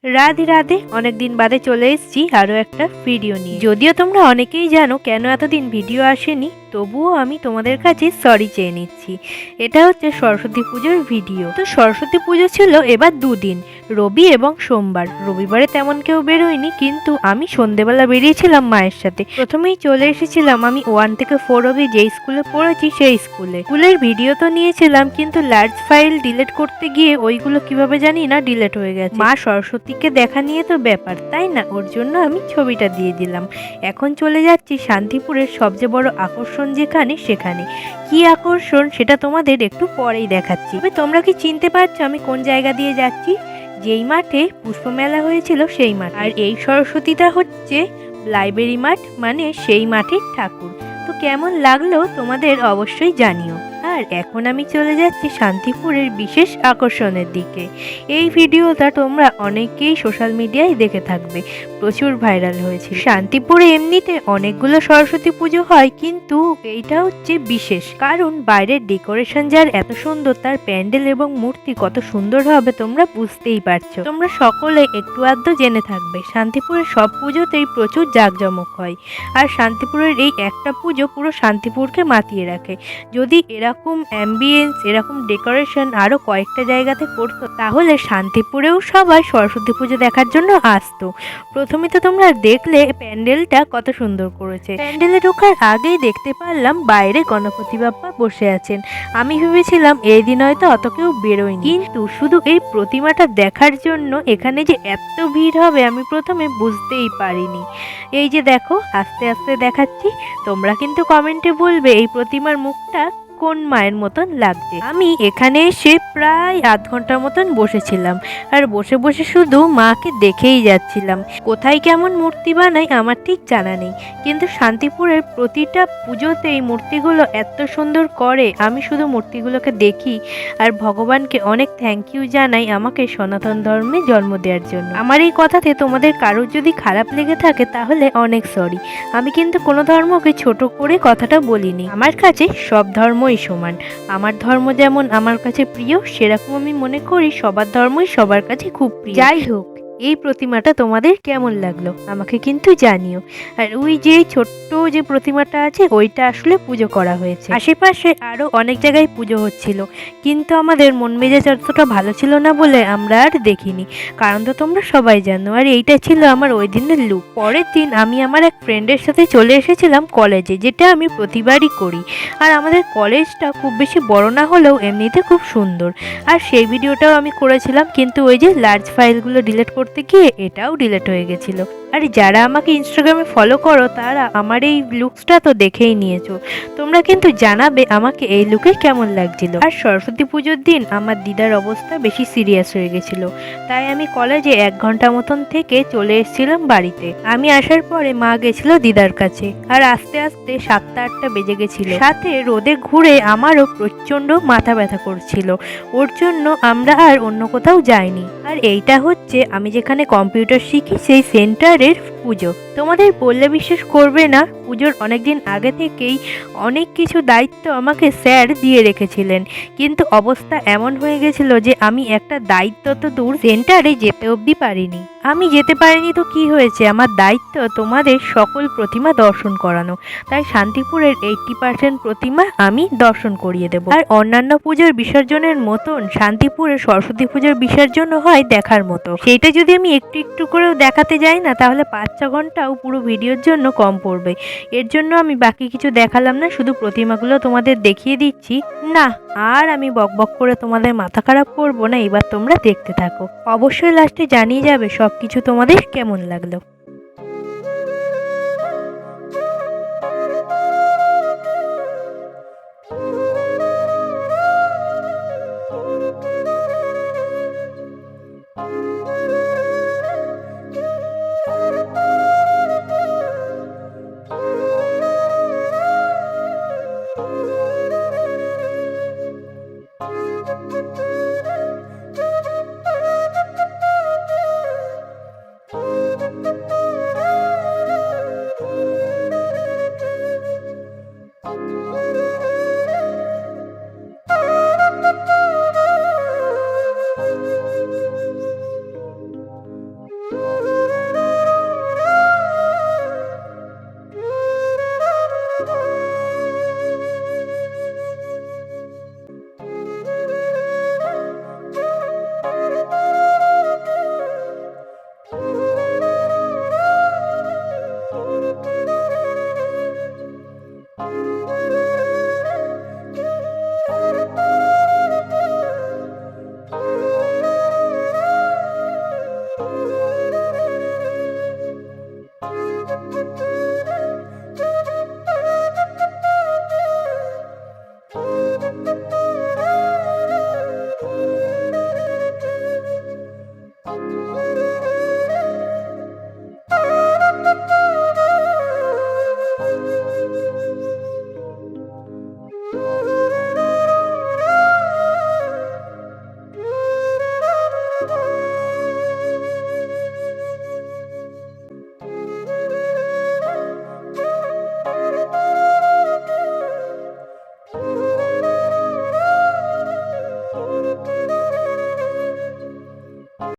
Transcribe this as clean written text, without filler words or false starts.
রাধে রাধে, অনেকদিন বাদে চলে এসেছি আরও একটা ভিডিও নিয়ে। যদিও তোমরা অনেকেই জানো কেন এতদিন ভিডিও আসেনি, তবুও আমি তোমাদের কাছে সরি চেয়ে নিচ্ছি। এটা হচ্ছে সরস্বতী পুজোর ভিডিও। তো সরস্বতী পুজো ছিল এবার দুদিন, রবি এবং সোমবার। রবিবারে তেমন কেউ বেরোয়নি, কিন্তু আমি সন্ধেবেলা বেরিয়েছিলাম মায়ের সাথে। প্রথমেই চলে এসেছিলাম আমি 1 থেকে 4 অবধি যেই স্কুলে পড়েছি সেই স্কুলের ভিডিও তো নিয়েছিলাম, কিন্তু লার্জ ফাইল ডিলিট করতে গিয়ে ওইগুলো কিভাবে জানি না ডিলিট হয়ে গেছে। মা সরস্বতীকে দেখা নিয়ে তো ব্যাপার, তাই না? ওর জন্য আমি ছবিটা দিয়ে দিলাম। এখন চলে যাচ্ছি শান্তিপুরের সবচেয়ে বড় আকর্ষণ যেখানে, সেখানে কি আকর্ষণ সেটা তোমাদের একটু পরেই দেখাচ্ছি। তবে তোমরা কি চিনতে পারছো আমি কোন জায়গা দিয়ে যাচ্ছি? যেই মাঠে পুষ্পমেলা হয়েছিল সেই মাঠ। আর এই সরস্বতীটা হচ্ছে লাইব্রেরি মাঠ, মানে সেই মাঠের ঠাকুর। তো কেমন লাগলো তোমাদের অবশ্যই জানিও। আর এখন আমি চলে যাচ্ছি শান্তিপুরের বিশেষ আকর্ষণের দিকে। এই ভিডিওটা তোমরা অনেকেই সোশ্যাল মিডিয়ায় দেখে থাকবে, প্রচুর ভাইরাল হয়েছে। শান্তিপুরে এমনিতে অনেকগুলো সরস্বতী পুজো হয়, কিন্তু এইটা হচ্ছে বিশেষ, কারণ বাইরের ডেকোরেশন যার এত সুন্দর, তার প্যান্ডেল এবং মূর্তি কত সুন্দর হবে তোমরা বুঝতেই পারছো। তোমরা সকলে একটু আধটু জেনে থাকবে শান্তিপুরের সব পুজোতেই প্রচুর জাঁকজমক হয়, আর শান্তিপুরের এই একটা পুজো পুরো শান্তিপুরকে মাতিয়ে রাখে। যদি এরকম অ্যাম্বিয়েন্স, এরকম ডেকোরেশন আরও কয়েকটা জায়গাতে করতো, তাহলে শান্তিপুরেও সবাই সরস্বতী পুজো দেখার জন্য আসতো। প্রথমে তো তোমরা দেখলে প্যান্ডেলটা কত সুন্দর করেছে। প্যান্ডেলে ঢোকার আগেই দেখতে পারলাম বাইরে গণপতি বাপ্পা বসে আছেন। আমি ভেবেছিলাম এই দিন হয়তো অত কেউ বেরোয়নি, কিন্তু শুধু এই প্রতিমাটা দেখার জন্য এখানে যে এত ভিড় হবে আমি প্রথমে বুঝতেই পারিনি। এই যে দেখো, আস্তে আস্তে দেখাচ্ছি, তোমরা কিন্তু কমেন্টে বলবে এই প্রতিমার মুখটা কোন মায়ের মতন লাগছে। আমি এখানে এসে প্রায় আধ ঘন্টার মতন বসেছিলাম, আর বসে বসে শুধু মাকে দেখেই যাচ্ছিলাম। কোথায় কেমন মূর্তি বানাই আমার ঠিক জানা নেই, কিন্তু শান্তিপুরের প্রতিটা পুজোতে এই মূর্তিগুলো এত সুন্দর করে, আমি শুধু মূর্তিগুলোকে দেখি আর ভগবানকে অনেক থ্যাংক ইউ জানাই আমাকে সনাতন ধর্মে জন্ম দেওয়ার জন্য। আমার এই কথাতে তোমাদের কারোর যদি খারাপ লেগে থাকে তাহলে অনেক সরি। আমি কিন্তু কোনো ধর্মকে ছোট করে কথাটা বলিনি। আমার কাছে সব ধর্মই সমান। আমার ধর্ম যেমন আমার কাছে প্রিয়, সেরকম আমি মনে করি সবার ধর্মই সবার কাছে খুব প্রিয়। যাই হোক, এই প্রতিমাটা তোমাদের কেমন লাগলো আমাকে কিন্তু জানিও। আর ওই যে ছোট্ট যে প্রতিমাটা আছে ওইটা আসলে পুজো করা হয়েছে। আশেপাশে আরো অনেক জায়গায় পুজো হচ্ছিল, কিন্তু আমাদের মন মেজাজ অতটা ভালো ছিল না বলে আমরা আর দেখিনি। কারণ তো তোমরা সবাই জানো। আর এইটা ছিল আমার ওই দিনের লুক। পরের দিন আমি আমার এক ফ্রেন্ডের সাথে চলে এসেছিলাম কলেজে, যেটা আমি প্রতিবারই করি। আর আমাদের কলেজটা খুব বেশি বড় না হলেও এমনিতে খুব সুন্দর। আর সেই ভিডিওটাও আমি করেছিলাম, কিন্তু ওই যে লার্জ ফাইলগুলো ডিলিট করতে গিয়ে এটাও ডিলিট হয়ে গেছিলো। আর যারা আমাকে ইনস্টাগ্রামে ফলো করো তারা আমার এই লুকসটা তো দেখেই নিয়েছো। তোমরা কিন্তু জানাবে আমাকে এই লুকে কেমন লাগছিল। আর সরস্বতী পুজোর দিন আমার দিদার অবস্থা বেশি সিরিয়াস হয়ে গেছিল, তাই আমি কলেজে 1 ঘন্টা মতন থেকে চলে এসেছিলাম বাড়িতে। আমি আসার পরে মা গেছিল দিদার কাছে, আর আস্তে আস্তে 7টা-8টা বেজে গেছিল। সাথে রোদে ঘুরে আমারও প্রচন্ড মাথা ব্যথা করছিল। ওর জন্য আমরা আর অন্য কোথাও যাইনি। আর এইটা হচ্ছে আমি যেখানে কম্পিউটার শিখি সেই সেন্টারের পুজো। তোমাদের বললে বিশ্বাস করবে না, পুজোর অনেকদিন আগে থেকেই অনেক কিছু দায়িত্ব আমাকে স্যার দিয়ে রেখেছিলেন, কিন্তু অবস্থা এমন হয়ে গেছিল যে আমি একটা দায়িত্ব তো দূর, সেন্টারে যেতে অবধি পারিনি। আমি যেতে পারিনি তো কি হয়েছে, আমার দায়িত্ব তোমাদের সকল প্রতিমা দর্শন করানো। তাই শান্তিপুরের 80% প্রতিমা আমি দর্শন করিয়ে দেব। আর অন্যান্য পুজোর বিসর্জনের মতন শান্তিপুরের সরস্বতী পুজোর বিসর্জন হয় দেখার মতো। সেইটা যদি আমি একটু একটু করেও দেখাতে যাই না, তাহলে 5-6 ঘন্টাও পুরো ভিডিওর জন্য কম পড়বে। এর জন্য আমি বাকি কিছু দেখালাম না, শুধু প্রতিমাগুলো তোমাদের দেখিয়ে দিচ্ছি। না, আর আমি বকবক করে তোমাদের মাথা খারাপ করবো না, এবার তোমরা দেখতে থাকো। অবশ্যই লাস্টে জানিয়ে যাবে সবকিছু তোমাদের কেমন লাগলো।